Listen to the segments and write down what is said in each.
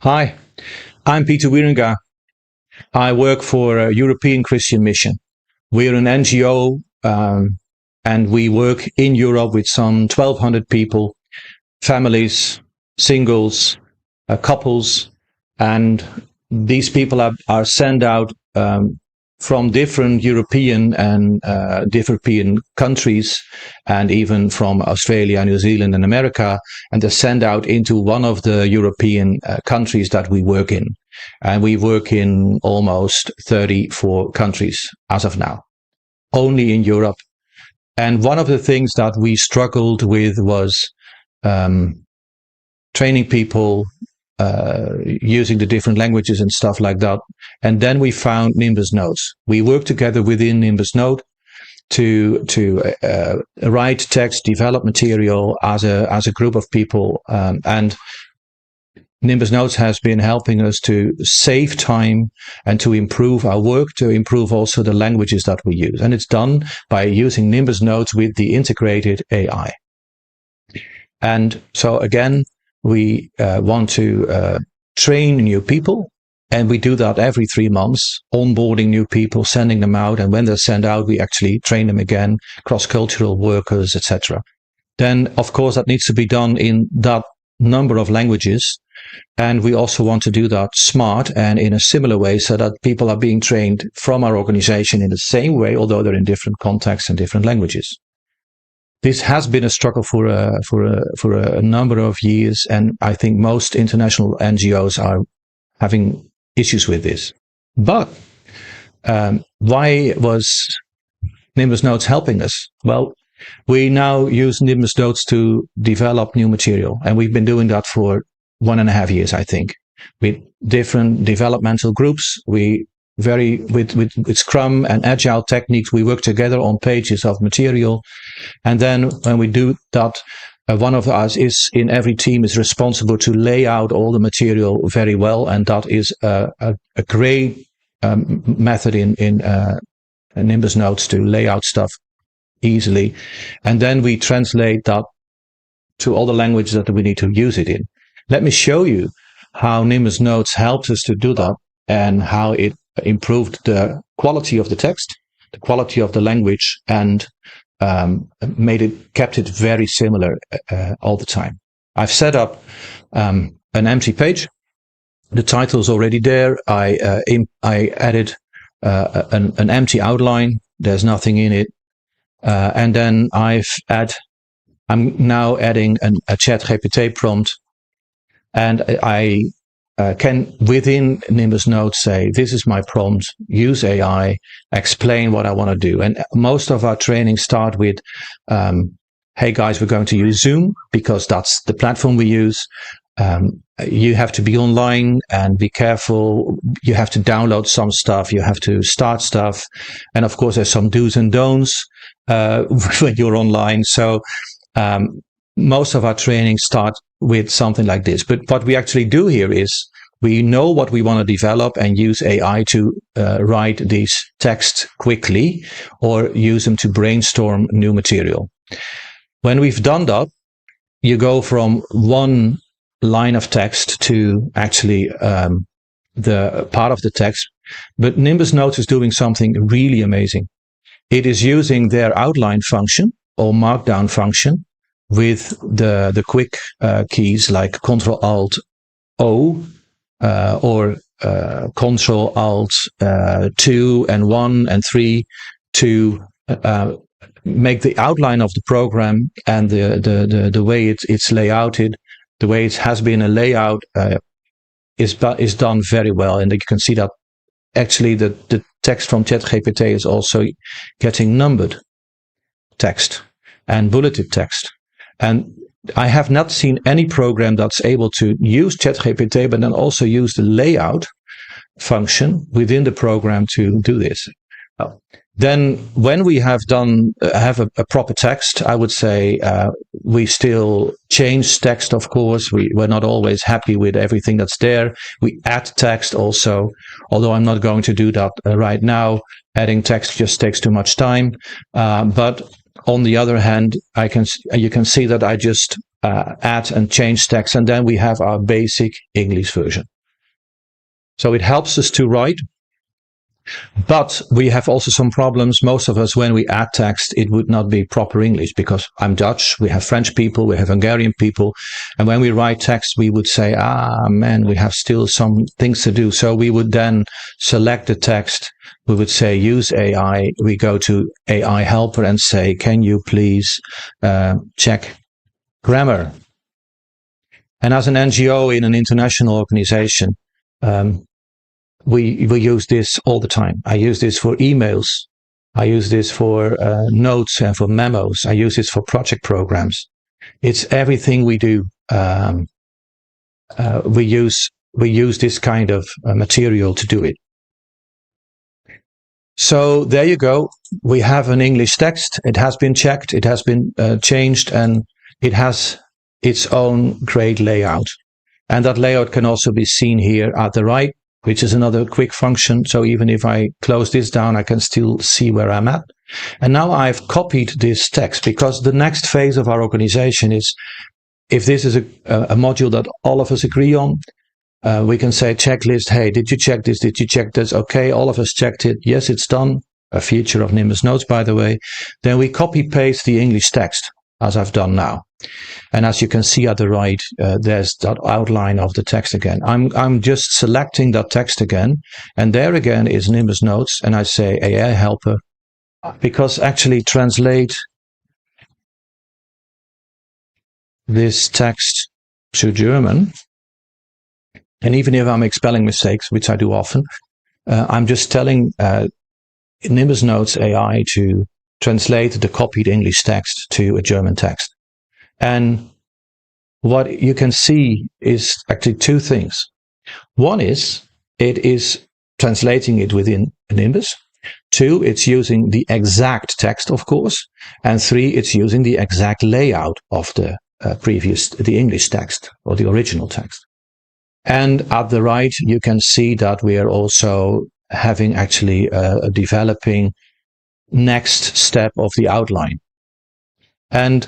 Hi, I'm Peter Wierenga. I work for a European Christian Mission. We're an NGO and we work in Europe with some 1,200 people, families, singles, couples, and these people are sent out from different European and different European countries, and even from Australia, New Zealand, and America, and they're sent out into one of the European countries that we work in. And we work in almost 34 countries as of now, only in Europe. And one of the things that we struggled with was training people, using the different languages and stuff like that. And then we found Nimbus nodes. We work together within Nimbus node to write text, develop material as a group of people. And Nimbus nodes has been helping us to save time and to improve our work, to improve also the languages that we use. And it's done by using Nimbus nodes with the integrated AI. And so again, we want to train new people, and we do that every 3 months, onboarding new people, sending them out, and when they're sent out, we actually train them again, cross-cultural workers, etc. Then, of course, that needs to be done in that number of languages, and we also want to do that smart and in a similar way so that people are being trained from our organization in the same way, although they're in different contexts and different languages. This has been a struggle for a number of years, and I think most international NGOs are having issues with this. But why was Nimbus nodes helping us? Well, we now use Nimbus nodes to develop new material, and we've been doing that for 1.5 years, I think, with different developmental groups. With Scrum and Agile techniques, we work together on pages of material. And then when we do that, one of us in every team is responsible to lay out all the material very well. And that is a great method in Nimbus nodes to lay out stuff easily. And then we translate that to all the languages that we need to use it in. Let me show you how Nimbus nodes helped us to do that and how it improved the quality of the text, the quality of the language, and kept it very similar all the time. I've set up an empty page. The title is already there. I added an empty outline. There's nothing in it, and then I'm now adding a ChatGPT prompt, and I can within Nimbus nodes say, this is my prompt, use AI, explain what I want to do. And most of our training start with, hey guys, we're going to use Zoom because that's the platform we use. You have to be online and be careful. You have to download some stuff. You have to start stuff. And of course, there's some do's and don'ts when you're online. So most of our training starts with something like this. But what we actually do here is we know what we want to develop and use AI to write these texts quickly or use them to brainstorm new material. When we've done that, you go from one line of text to actually the part of the text. But Nimbus nodes is doing something really amazing. It is using their outline function or markdown function with the quick keys like Ctrl-Alt-O or Ctrl-Alt-2 and 1 and 3 to make the outline of the program and the way it's layouted, the way it has been a layout is done very well. And you can see that actually the text from ChatGPT is also getting numbered text and bulleted text. And I have not seen any program that's able to use ChatGPT, but then also use the layout function within the program to do this. Then when we have a proper text, I would say we still change text, of course. We're not always happy with everything that's there. We add text also, although I'm not going to do that right now. Adding text just takes too much time. But on the other hand, you can see that I just add and change text, and then we have our basic English version. So it helps us to write, but we have also some problems. Most of us, when we add text, it would not be proper English, because I'm Dutch, we have French people, we have Hungarian people, and when we write text, we would say, man, we have still some things to do. So we would then select the text, we would say use AI, we go to AI helper and say, can you please check grammar? And as an NGO in an international organization, we use this all the time. I use this for emails. I use this for notes and for memos. I use this for project programs. It's everything we do. We use this kind of material to do it. So there you go. We have an English text. It has been checked. It has been changed, and it has its own great layout. And that layout can also be seen here at the right, which is another quick function. So even if I close this down, I can still see where I'm at. And now I've copied this text, because the next phase of our organization is, if this is a module that all of us agree on, we can say checklist, hey, did you check this? Did you check this? Okay, all of us checked it. Yes, it's done. A feature of Nimbus Notes, by the way. Then we copy paste the English text, as I've done now. And as you can see at the right, there's that outline of the text again. I'm just selecting that text again, and there again is Nimbus Notes, and I say AI helper, because actually translate this text to German. And even if I make spelling mistakes, which I do often, I'm just telling Nimbus Notes AI to translate the copied English text to a German text. And what you can see is actually two things. One is, it is translating it within Nimbus. Two, it's using the exact text, of course. And three, it's using the exact layout of the the English text, or the original text. And at the right, you can see that we are also having actually a developing next step of the outline. And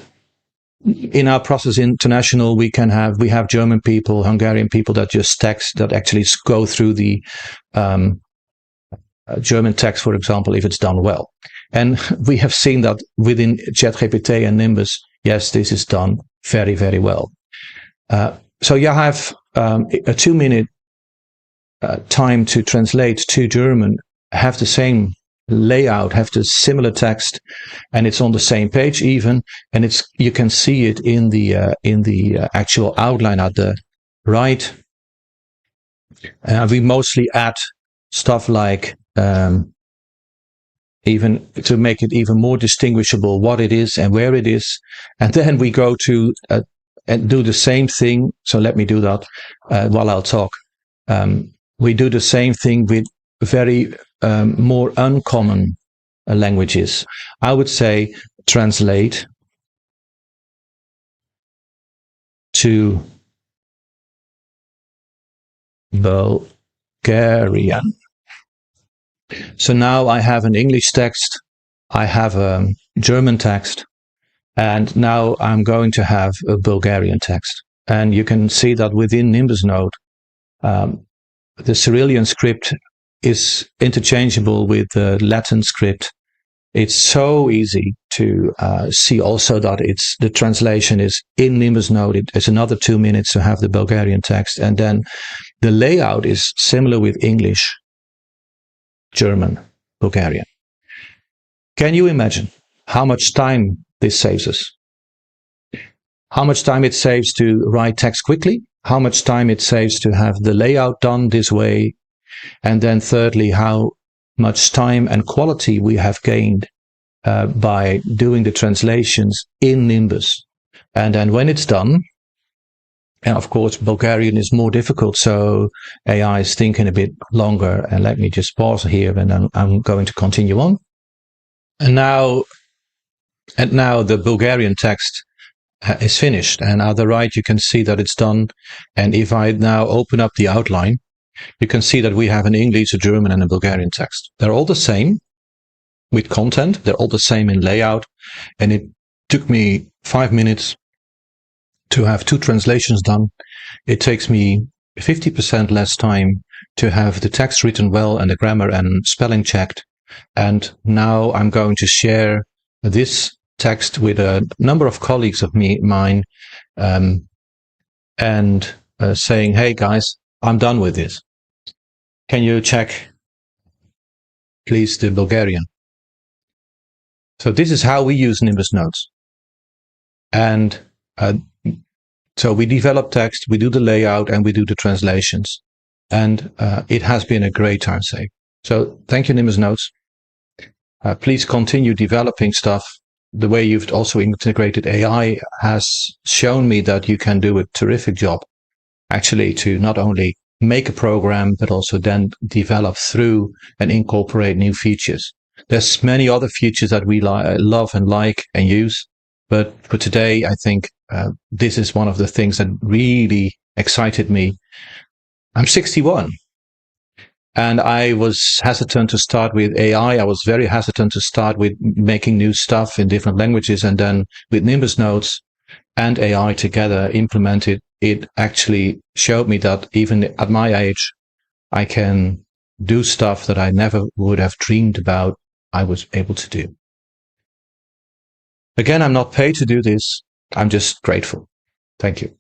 in our process international, we have German people, Hungarian people that just text, that actually go through the German text, for example, if it's done well. And we have seen that within ChatGPT and Nimbus, yes, this is done very, very well. So you have a 2-minute time to translate to German, have the same layout, have the similar text, and it's on the same page even, and you can see it in the actual outline at the right. We mostly add stuff like even to make it even more distinguishable what it is and where it is, and then we go to and do the same thing. So let me do that while I'll talk. We do the same thing with very more uncommon languages. I would say translate to Bulgarian. So now I have an English text, I have a German text, and now I'm going to have a Bulgarian text. And you can see that within Nimbus Note, the Cyrillian script is interchangeable with the Latin script. It's so easy to see also that the translation is in Nimbus Note. It's another 2 minutes to have the Bulgarian text. And then the layout is similar with English, German, Bulgarian. Can you imagine how much time this saves us? How much time it saves to write text quickly? How much time it saves to have the layout done this way? And then thirdly, how much time and quality we have gained by doing the translations in Nimbus. And then when it's done, and of course Bulgarian is more difficult, so AI is thinking a bit longer. And let me just pause here, and then I'm going to continue on. And now the Bulgarian text is finished, and at the right you can see that it's done. And if I now open up the outline, you can see that we have an English, a German, and a Bulgarian text. They're all the same with content. They're all the same in layout. And it took me 5 minutes to have 2 translations done. It takes me 50% less time to have the text written well and the grammar and spelling checked. And now I'm going to share this text with a number of colleagues of mine, saying, hey guys, I'm done with this. Can you check, please, the Bulgarian? So this is how we use Nimbus Notes. And so we develop text, we do the layout, and we do the translations. And it has been a great time save. So thank you, Nimbus Notes. Please continue developing stuff. The way you've also integrated AI has shown me that you can do a terrific job, actually, to not only make a program, but also then develop through and incorporate new features. There's many other features that we love and like and use. But for today, I think this is one of the things that really excited me. I'm 61. And I was hesitant to start with AI. I was very hesitant to start with making new stuff in different languages. And then with Nimbus Notes and AI together implemented, it actually showed me that even at my age, I can do stuff that I never would have dreamed about I was able to do. Again, I'm not paid to do this. I'm just grateful. Thank you.